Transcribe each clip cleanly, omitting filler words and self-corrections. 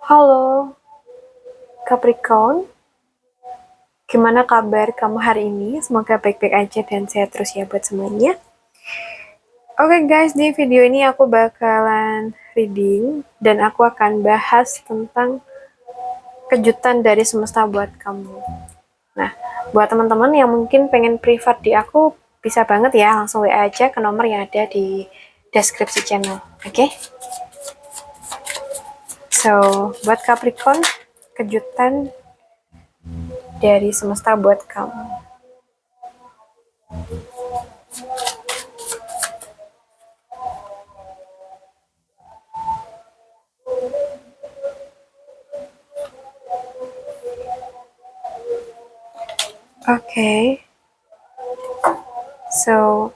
Halo, Capricorn. Gimana kabar kamu hari ini? Semoga baik-baik aja dan sehat terus ya buat semuanya. Oke guys, di video ini aku bakalan reading dan aku akan bahas tentang kejutan dari semesta buat kamu. Nah, buat teman-teman yang mungkin pengen privat di aku, bisa banget ya langsung WA aja ke nomor yang ada di deskripsi channel. Oke? So, buat Capricorn, kejutan dari semesta buat kamu. Oke. So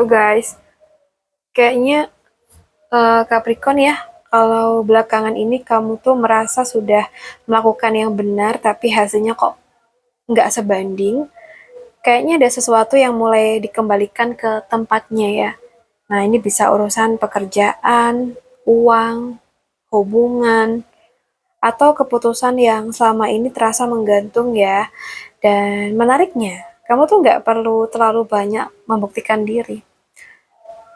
guys, kayaknya Capricorn ya, kalau belakangan ini kamu tuh merasa sudah melakukan yang benar, tapi hasilnya kok nggak sebanding. Kayaknya ada sesuatu yang mulai dikembalikan ke tempatnya ya. Nah, ini bisa urusan pekerjaan, uang, hubungan, atau keputusan yang selama ini terasa menggantung ya. Dan menariknya, kamu tuh nggak perlu terlalu banyak membuktikan diri.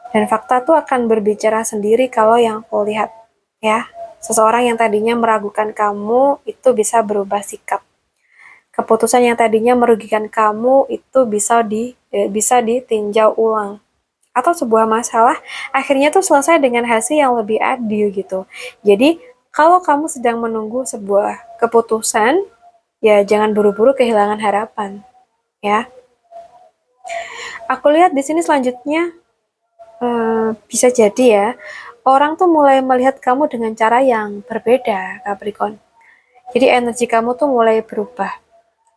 Dan fakta tuh akan berbicara sendiri kalau yang aku lihat ya. Seseorang yang tadinya meragukan kamu itu bisa berubah sikap. Keputusan yang tadinya merugikan kamu itu bisa ditinjau ulang. Atau sebuah masalah akhirnya tuh selesai dengan hasil yang lebih adil gitu. Jadi kalau kamu sedang menunggu sebuah keputusan, ya jangan buru-buru kehilangan harapan ya. Aku lihat di sini selanjutnya bisa jadi ya, orang tuh mulai melihat kamu dengan cara yang berbeda, Capricorn. Jadi energi kamu tuh mulai berubah.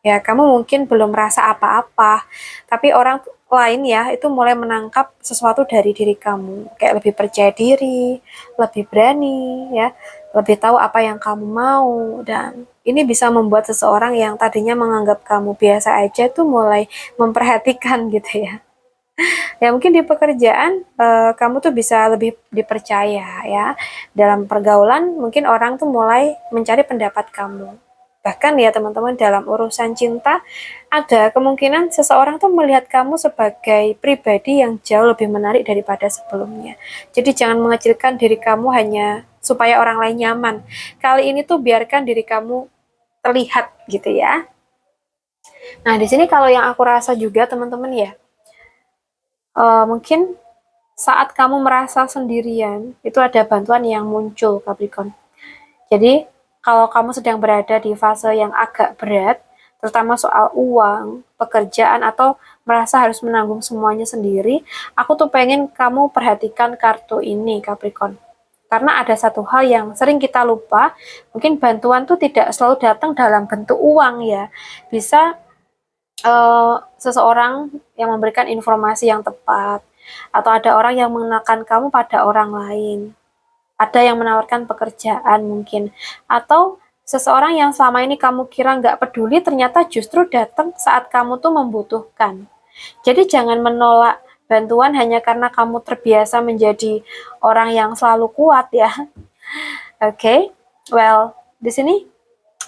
Ya, kamu mungkin belum merasa apa-apa, tapi orang lain ya itu mulai menangkap sesuatu dari diri kamu. Kayak lebih percaya diri, lebih berani, ya, lebih tahu apa yang kamu mau. Dan ini bisa membuat seseorang yang tadinya menganggap kamu biasa aja tuh mulai memperhatikan gitu ya. Ya mungkin di pekerjaan kamu tuh bisa lebih dipercaya ya. Dalam pergaulan mungkin orang tuh mulai mencari pendapat kamu. Bahkan ya teman-teman dalam urusan cinta ada kemungkinan seseorang tuh melihat kamu sebagai pribadi yang jauh lebih menarik daripada sebelumnya. Jadi jangan mengecilkan diri kamu hanya supaya orang lain nyaman. Kali ini tuh biarkan diri kamu terlihat gitu ya. Nah, di sini kalau yang aku rasa juga teman-teman ya, mungkin saat kamu merasa sendirian, itu ada bantuan yang muncul, Capricorn. Jadi, kalau kamu sedang berada di fase yang agak berat, terutama soal uang, pekerjaan, atau merasa harus menanggung semuanya sendiri, aku tuh pengen kamu perhatikan kartu ini, Capricorn. Karena ada satu hal yang sering kita lupa, mungkin bantuan tuh tidak selalu datang dalam bentuk uang ya. Bisa seseorang yang memberikan informasi yang tepat, atau ada orang yang mengenalkan kamu pada orang lain, ada yang menawarkan pekerjaan mungkin, atau seseorang yang selama ini kamu kira nggak peduli ternyata justru datang saat kamu tuh membutuhkan. Jadi jangan menolak bantuan hanya karena kamu terbiasa menjadi orang yang selalu kuat ya. Oke, okay? Well, di sini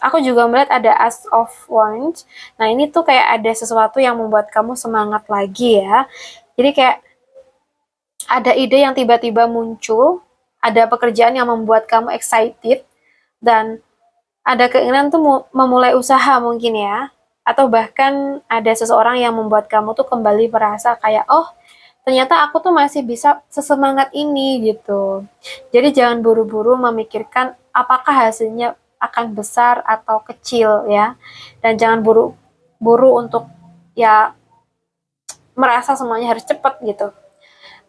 aku juga melihat ada As of Wands. Nah, ini tuh kayak ada sesuatu yang membuat kamu semangat lagi ya. Jadi kayak ada ide yang tiba-tiba muncul, ada pekerjaan yang membuat kamu excited, dan ada keinginan tuh memulai usaha mungkin ya. Atau bahkan ada seseorang yang membuat kamu tuh kembali merasa kayak, oh ternyata aku tuh masih bisa sesemangat ini gitu. Jadi jangan buru-buru memikirkan apakah hasilnya akan besar atau kecil ya. Dan jangan buru-buru untuk ya merasa semuanya harus cepat gitu.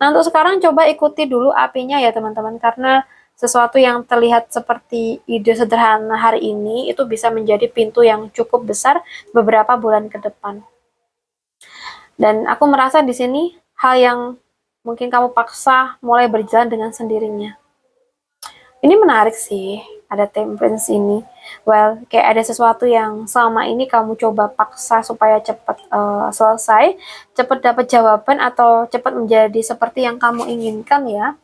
Nah, untuk sekarang coba ikuti dulu apinya ya teman-teman, karena sesuatu yang terlihat seperti ide sederhana hari ini itu bisa menjadi pintu yang cukup besar beberapa bulan ke depan. Dan aku merasa di sini hal yang mungkin kamu paksa mulai berjalan dengan sendirinya. Ini menarik sih, ada temperance ini. Well, kayak ada sesuatu yang selama ini kamu coba paksa supaya cepat selesai, cepat dapat jawaban atau cepat menjadi seperti yang kamu inginkan ya.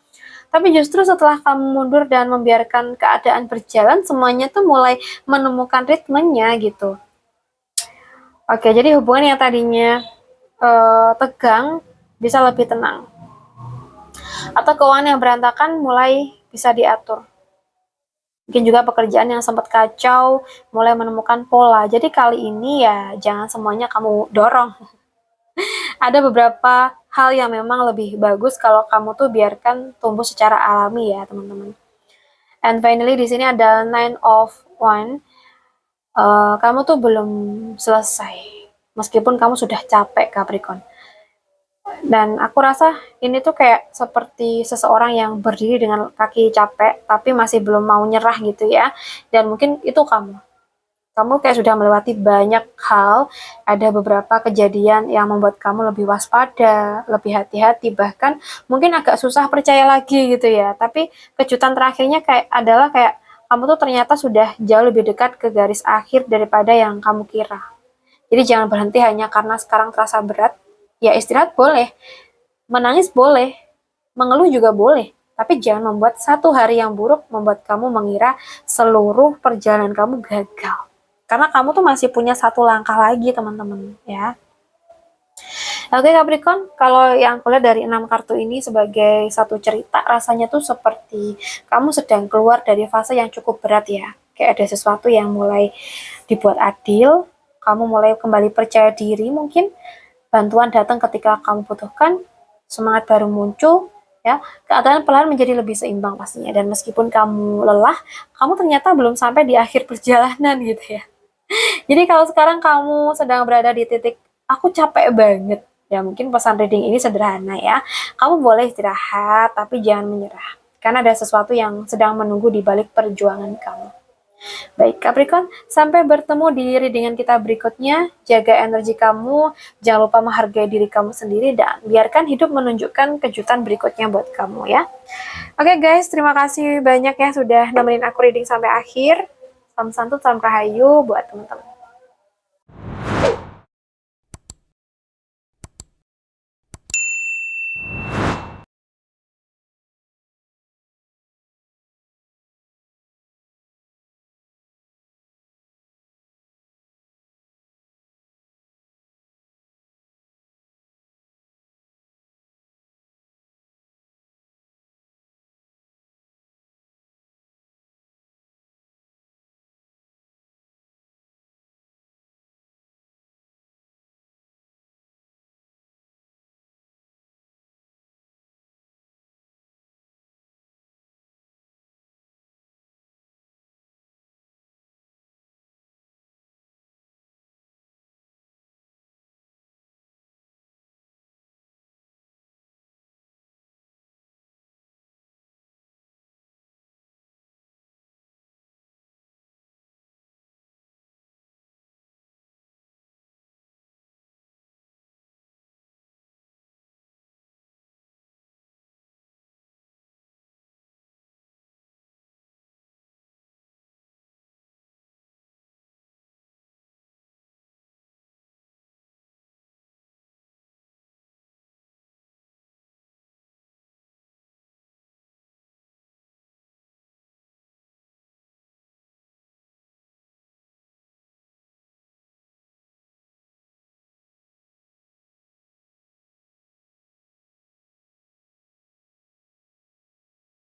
Tapi justru setelah kamu mundur dan membiarkan keadaan berjalan, semuanya tuh mulai menemukan ritmenya gitu. Oke, jadi hubungan yang tadinya tegang bisa lebih tenang. Atau keuangan yang berantakan mulai bisa diatur. Mungkin juga pekerjaan yang sempat kacau mulai menemukan pola. Jadi kali ini ya jangan semuanya kamu dorong. Ada beberapa hal yang memang lebih bagus kalau kamu tuh biarkan tumbuh secara alami ya teman-teman. And finally di sini ada Nine of Wands. Kamu tuh belum selesai. Meskipun kamu sudah capek Capricorn. Dan aku rasa ini tuh kayak seperti seseorang yang berdiri dengan kaki capek tapi masih belum mau nyerah gitu ya. Dan mungkin itu kamu. Kamu kayak sudah melewati banyak hal, ada beberapa kejadian yang membuat kamu lebih waspada, lebih hati-hati, bahkan mungkin agak susah percaya lagi gitu ya. Tapi kejutan terakhirnya kayak adalah kayak kamu tuh ternyata sudah jauh lebih dekat ke garis akhir daripada yang kamu kira. Jadi jangan berhenti hanya karena sekarang terasa berat. Ya istirahat boleh, menangis boleh, mengeluh juga boleh. Tapi jangan membuat satu hari yang buruk membuat kamu mengira seluruh perjalanan kamu gagal. Karena kamu tuh masih punya satu langkah lagi teman-teman ya. Oke Capricorn, kalau yang aku lihat dari 6 kartu ini sebagai satu cerita, rasanya tuh seperti kamu sedang keluar dari fase yang cukup berat ya. Kayak ada sesuatu yang mulai dibuat adil, kamu mulai kembali percaya diri mungkin, bantuan datang ketika kamu butuhkan, semangat baru muncul, ya, keadaan pelan menjadi lebih seimbang pastinya. Dan meskipun kamu lelah, kamu ternyata belum sampai di akhir perjalanan gitu ya. Jadi kalau sekarang kamu sedang berada di titik aku capek banget, ya mungkin pesan reading ini sederhana ya. Kamu boleh istirahat, tapi jangan menyerah. Karena ada sesuatu yang sedang menunggu di balik perjuangan kamu. Baik Capricorn, sampai bertemu di readingan kita berikutnya. Jaga energi kamu, jangan lupa menghargai diri kamu sendiri, dan biarkan hidup menunjukkan kejutan berikutnya buat kamu ya. Oke guys, terima kasih banyak ya sudah nemenin aku reading sampai akhir. Salam santun, salam rahayu buat teman-teman.